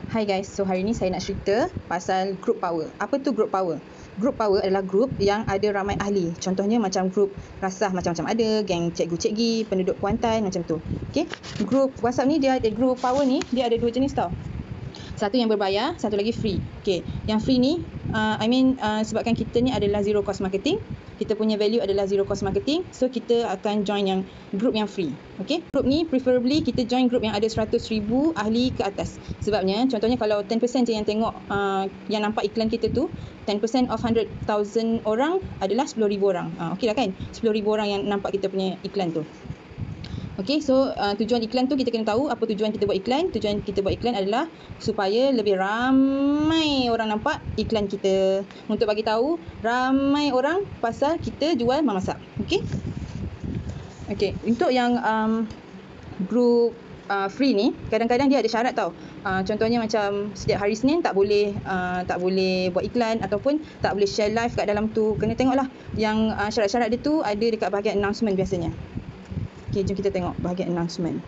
Hai guys, so hari ni saya nak cerita pasal group power. Apa tu group power? Group power adalah group yang ada ramai ahli. Contohnya macam group rasah macam-macam ada, geng cikgu-cikgi, penduduk Kuantan macam tu. Okey. Group WhatsApp ni group power ni dia ada dua jenis tau. Satu yang berbayar, satu lagi free. Okey, yang free ni sebabkan kita ni adalah zero cost marketing, kita punya value adalah zero cost marketing, so kita akan join yang group yang free. Okey, group ni preferably kita join group yang ada 100,000 ahli ke atas. Sebabnya contohnya kalau 10% je yang tengok yang nampak iklan kita tu, 10% of 100,000 orang adalah 10,000 orang. Okey lah kan? 10,000 orang yang nampak kita punya iklan tu. Okey, so tujuan iklan tu kita kena tahu apa tujuan kita buat iklan. Tujuan kita buat iklan adalah supaya lebih ramai orang nampak iklan kita, untuk bagi tahu ramai orang pasal kita jual memasak. Okey. Okey, untuk yang group free ni kadang-kadang dia ada syarat tau. Contohnya macam setiap hari Senin tak boleh buat iklan ataupun tak boleh share live kat dalam tu. Kena tengoklah yang syarat-syarat dia tu ada dekat bahagian announcement biasanya. Okey, jom kita tengok bahagian announcement.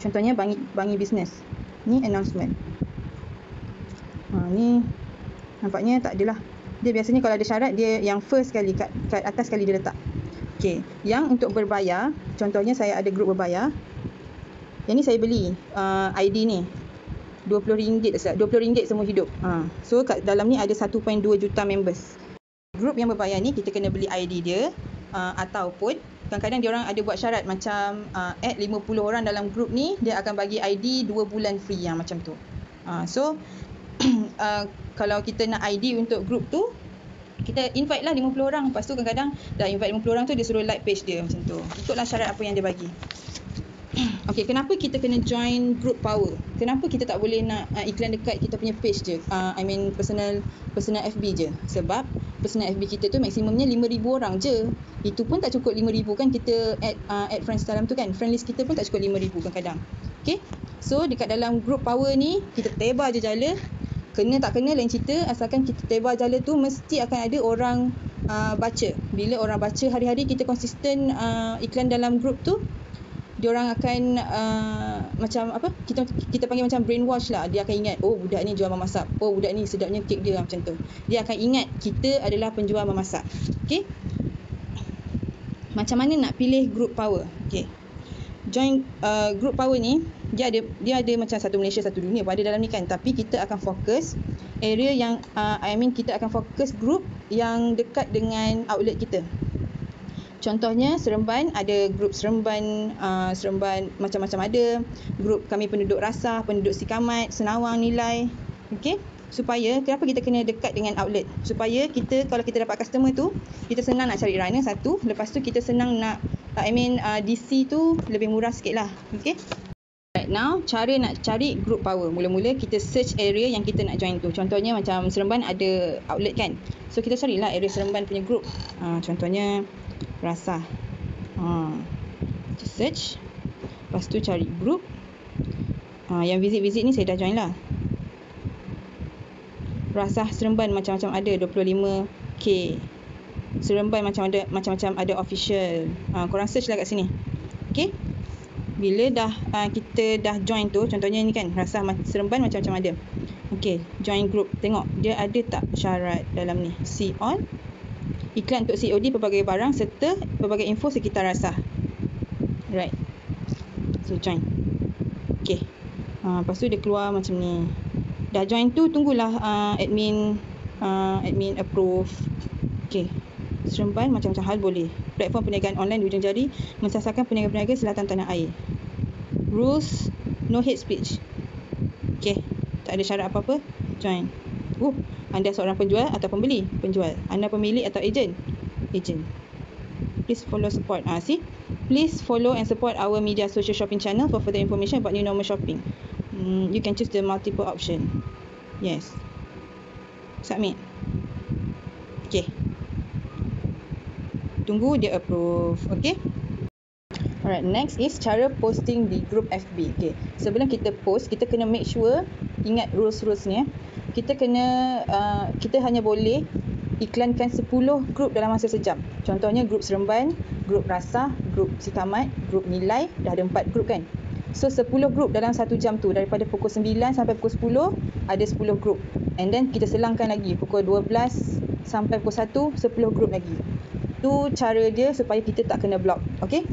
Contohnya Bangi Business. Ni announcement. Ni nampaknya tak adalah. Dia biasanya kalau ada syarat dia yang first kali kat atas kali dia letak. Okey, yang untuk berbayar, contohnya saya ada grup berbayar. Yang ni saya beli ID ni. RM20 seumur hidup. So kat dalam ni ada 1.2 juta members. Grup yang berbayar ni kita kena beli ID dia ataupun kadang-kadang dia orang ada buat syarat macam add 50 orang dalam grup ni dia akan bagi ID 2 bulan free yang macam tu. So kalau kita nak ID untuk grup tu, kita invite lah 50 orang. Lepas tu kadang-kadang dah invite 50 orang tu dia suruh like page dia macam tu. Ikutlah syarat apa yang dia bagi. Okey, kenapa kita kena join group power? Kenapa kita tak boleh nak iklan dekat kita punya page je? Personal FB je. Sebab personal FB kita tu maksimumnya 5,000 orang je. Itu pun tak cukup 5,000 kan, kita add friends dalam tu kan. Friend list kita pun tak cukup 5,000 kadang-kadang. Okey. So dekat dalam group power ni kita tebar je jala. Kena tak kena lain cerita, asalkan kita tebar jala tu mesti akan ada orang baca. Bila orang baca hari-hari kita konsisten iklan dalam group tu, diorang akan macam apa, kita panggil macam brainwash lah. Dia akan ingat, oh budak ni jual memasak, oh budak ni sedapnya kek dia macam tu. Dia akan ingat kita adalah penjual memasak. Okey. Macam mana nak pilih group power? Okey. Join group power ni dia ada macam satu Malaysia satu dunia pun ada dalam ni kan, tapi kita akan fokus area yang kita akan fokus group yang dekat dengan outlet kita. Contohnya Seremban, ada grup Seremban macam-macam ada. Grup kami penduduk rasah, penduduk Sikamat, Senawang, Nilai. Okey. Supaya kenapa kita kena dekat dengan outlet? Supaya kita kalau kita dapat customer tu, kita senang nak cari runner satu, lepas tu kita senang nak DC tu lebih murah sikit lah. Okey. Right now, cara nak cari group power. Mula-mula kita search area yang kita nak join tu. Contohnya macam Seremban ada outlet kan. So kita carilah area Seremban punya group. Contohnya rasah. Kita search. Lepas tu cari group. Yang visit-visit ni saya dah join lah. Rasah Seremban macam-macam ada 25k. Seremban macam-macam ada official. Korang search lah kat sini. Okay. Bila kita dah join tu, contohnya ni kan rasah Seremban macam-macam ada. Okay, join group. Tengok dia ada tak syarat dalam ni. See all. Iklan untuk COD pelbagai barang serta pelbagai info sekitar rasah. Right. So join. Okay. Lepas tu dia keluar macam ni. Dah join tu, tunggulah admin approve. Okay. Seremban macam-macam hal boleh. Platform perniagaan online di ujung jari mensasarkan peniaga-peniaga selatan tanah air. Rules, no hate speech. Okay. Tak ada syarat apa-apa. Join. Anda seorang penjual atau pembeli? Penjual. Anda pemilik atau ejen? Ejen. Please follow support. See? Please follow and support our media social shopping channel for further information about new normal shopping. You can choose the multiple option. Yes. Submit. Okay. Tunggu dia approve. Okay. Alright, next is cara posting di group FB. Okay. Sebelum kita post, kita kena make sure, ingat rules-rulesnya. Kita hanya boleh iklankan 10 grup dalam masa sejam. Contohnya grup Seremban, grup Rasah, grup Sikamat, grup Nilai, dah ada 4 grup kan. So 10 group dalam 1 jam tu, daripada pukul 9 sampai pukul 10 ada 10 group. And then kita selangkan lagi pukul 12 sampai pukul 1, 10 group lagi. Tu cara dia supaya kita tak kena block. Okay.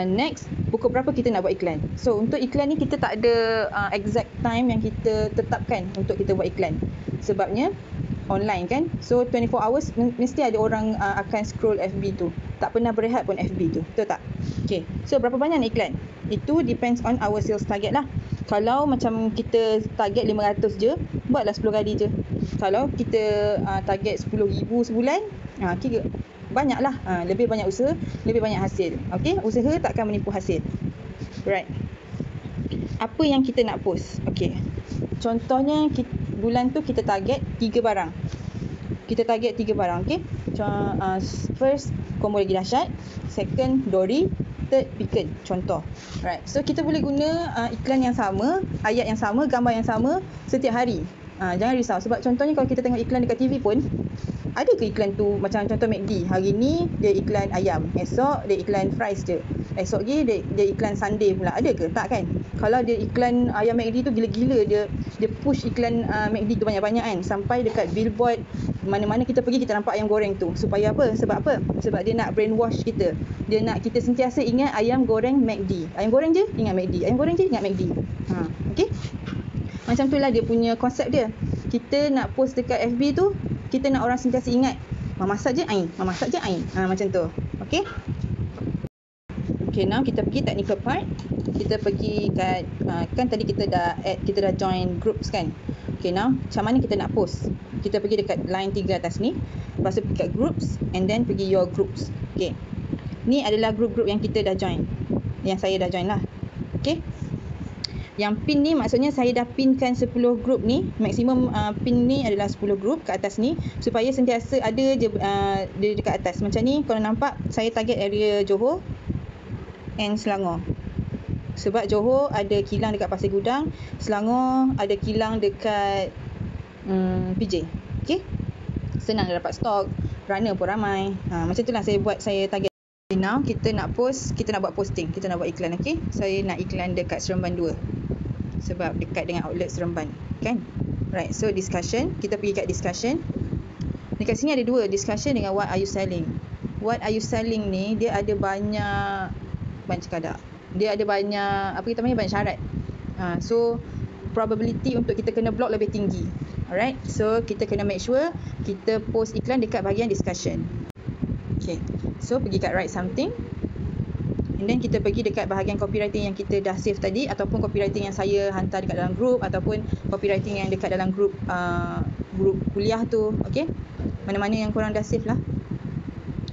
Next, pukul berapa kita nak buat iklan. So untuk iklan ni kita tak ada exact time yang kita tetapkan untuk kita buat iklan. Sebabnya online kan. So 24 hours mesti ada orang akan scroll FB tu. Tak pernah berehat pun FB tu. Betul tak? Okay. So berapa banyak nak iklan? Itu depends on our sales target lah. Kalau macam kita target 500 je, buatlah 10 kali je. Kalau kita target 10,000 sebulan, kira banyaklah. Lebih banyak usaha, lebih banyak hasil. Okay? Usaha takkan menipu hasil. Right. Apa yang kita nak post? Okay. Contohnya bulan tu kita target 3 barang. Kita target 3 barang. Okay? First, combo lagi dahsyat. Second, Dory. Third, Beacon. Contoh. Right. So kita boleh guna iklan yang sama, ayat yang sama, gambar yang sama setiap hari. Jangan risau. Sebab contohnya kalau kita tengok iklan dekat TV pun, ada ke iklan tu macam contoh McD. Hari ni dia iklan ayam. Esok dia iklan fries je. Esok lagi dia iklan sundae pula. Ada ke? Tak kan? Kalau dia iklan ayam McD tu gila-gila, dia push iklan McD tu banyak-banyak kan. Sampai dekat billboard, mana-mana kita pergi kita nampak ayam goreng tu. Supaya apa? Sebab apa? Sebab dia nak brainwash kita. Dia nak kita sentiasa ingat ayam goreng McD. Ayam goreng je ingat McD. Ayam goreng je ingat McD. Okay? Macam tu lah dia punya konsep dia. Kita nak post dekat FB tu, kita nak orang sentiasa ingat memasak je ain, memasak je ain. Macam tu. Okay? Okay, now kita pergi technical part. Kita pergi kat kan tadi kita dah join groups kan. Okay, now macam mana kita nak post? Kita pergi dekat line 3 atas ni. Lepas tu pergi kat groups and then pergi your groups. Okay. Ni adalah group-group yang kita dah join. Yang saya dah join lah. Okay. Yang pin ni maksudnya saya dah pinkan 10 group ni. Maksimum pin ni adalah 10 group kat atas ni. Supaya sentiasa ada je dia dekat atas. Macam ni kalau nampak saya target area Johor and Selangor. Sebab Johor ada kilang dekat Pasir Gudang, Selangor ada kilang dekat PJ. Okay. Senang dia dapat stok, runner pun ramai. Macam itulah saya target. Now kita nak post, kita nak buat posting, kita nak buat iklan. Okay. Saya nak iklan dekat Seremban 2. Sebab dekat dengan outlet Seremban kan. Right. So discussion, kita pergi kat discussion. Dekat sini ada 2, discussion dengan what are you selling. What are you selling ni dia ada banyak cakap. Dia ada banyak apa kita panggil, banyak syarat. So probability untuk kita kena block lebih tinggi. Alright. So kita kena make sure kita post iklan dekat bahagian discussion. Okay. So pergi kat write something. And then kita pergi dekat bahagian copywriting yang kita dah save tadi, ataupun copywriting yang saya hantar dekat dalam group, ataupun copywriting yang dekat dalam group kuliah tu. Okay. Mana-mana yang korang dah save lah.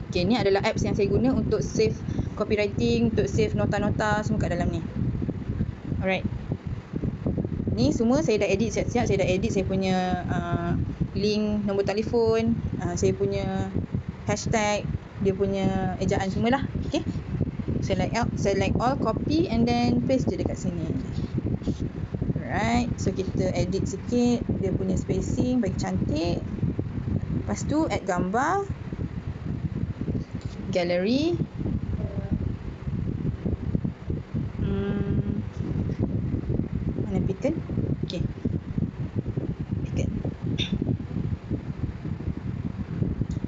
Okay, ni adalah apps yang saya guna untuk save copywriting, untuk save nota-nota semua kat dalam ni. Alright. Ni semua saya dah edit siap-siap. Saya dah edit saya punya link, nombor telefon, saya punya hashtag, dia punya ejaan semualah. Okay. Select all, copy and then paste je dekat sini. Alright. So kita edit sikit dia punya spacing bagi cantik. Lepas tu add gambar, gallery. Mana Beacon? Okay. Beacon.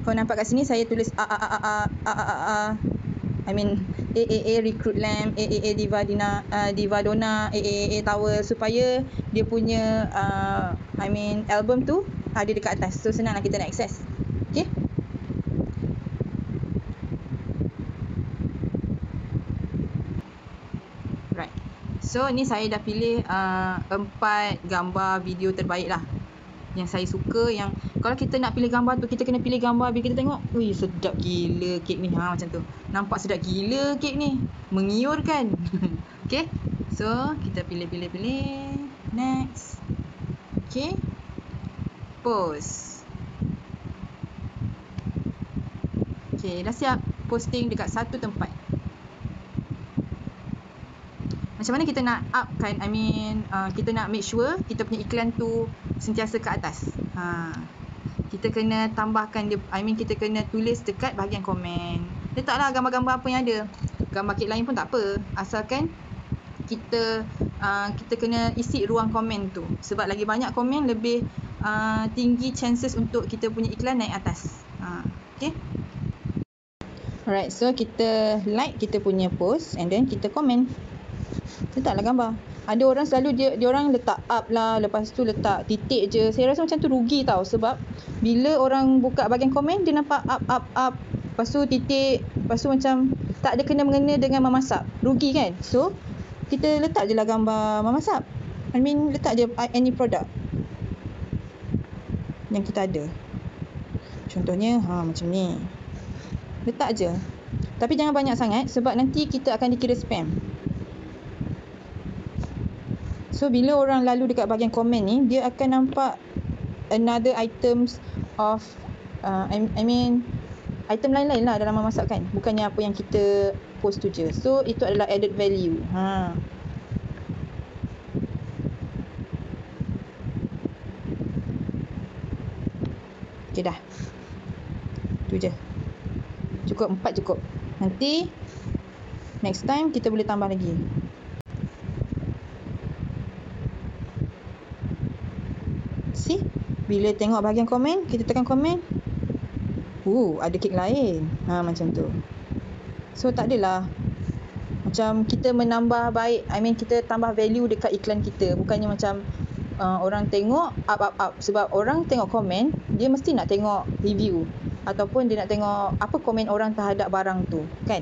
Kau nampak kat sini saya tulis I mean AAA Recruit Lamp, AAA Divadona, AAA Tower, supaya dia punya album tu ada dekat atas. So senanglah kita nak access. Okay. Right. So ni saya dah pilih 4 gambar video terbaik lah yang saya suka. Yang kalau kita nak pilih gambar tu, kita kena pilih gambar bila kita tengok, wih sedap gila kek ni. Macam tu. Nampak sedap gila kek ni. Mengiurkan. Okay. So kita pilih. Next. Okay. Post. Okay, dah siap posting dekat satu tempat. Macam mana kita nak upkan, kita nak make sure kita punya iklan tu sentiasa ke atas. Kita kena tambahkan dia, kita kena tulis dekat bahagian komen. Letaklah gambar-gambar apa yang ada. Gambar kek lain pun tak apa, asalkan kita kena isi ruang komen tu. Sebab lagi banyak komen, lebih tinggi chances untuk kita punya iklan naik atas. Okay. Alright, so kita like kita punya post and then kita komen. Letaklah gambar. Ada orang selalu dia orang letak up lah, lepas tu letak titik je. Saya rasa macam tu rugi tau, sebab bila orang buka bahagian komen, dia nampak up, lepas tu titik, lepas tu macam tak ada kena-mengena dengan memasak. Rugi kan? So, kita letak je lah gambar memasak. Letak je any product yang kita ada. Contohnya, macam ni. Letak je. Tapi jangan banyak sangat, sebab nanti kita akan dikira spam. So, bila orang lalu dekat bahagian komen ni, dia akan nampak another items of item lain-lain lah dalam memasak kan. Bukannya apa yang kita post tu je. So, itu adalah added value. Okay dah. Tu je. Cukup, 4 cukup. Nanti next time kita boleh tambah lagi. See? Bila tengok bahagian komen, kita tekan komen. Ada kek lain. Macam tu. So, tak adalah macam kita menambah baik, kita tambah value dekat iklan kita. Bukannya macam orang tengok up. Sebab orang tengok komen, dia mesti nak tengok review. Ataupun dia nak tengok apa komen orang terhadap barang tu. Kan?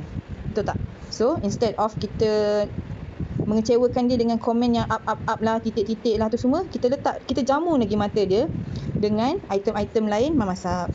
Betul tak? So, instead of kita mengecewakan dia dengan komen yang up lah, titik-titik lah tu semua, kita jamu lagi mata dia dengan item-item lain memasak.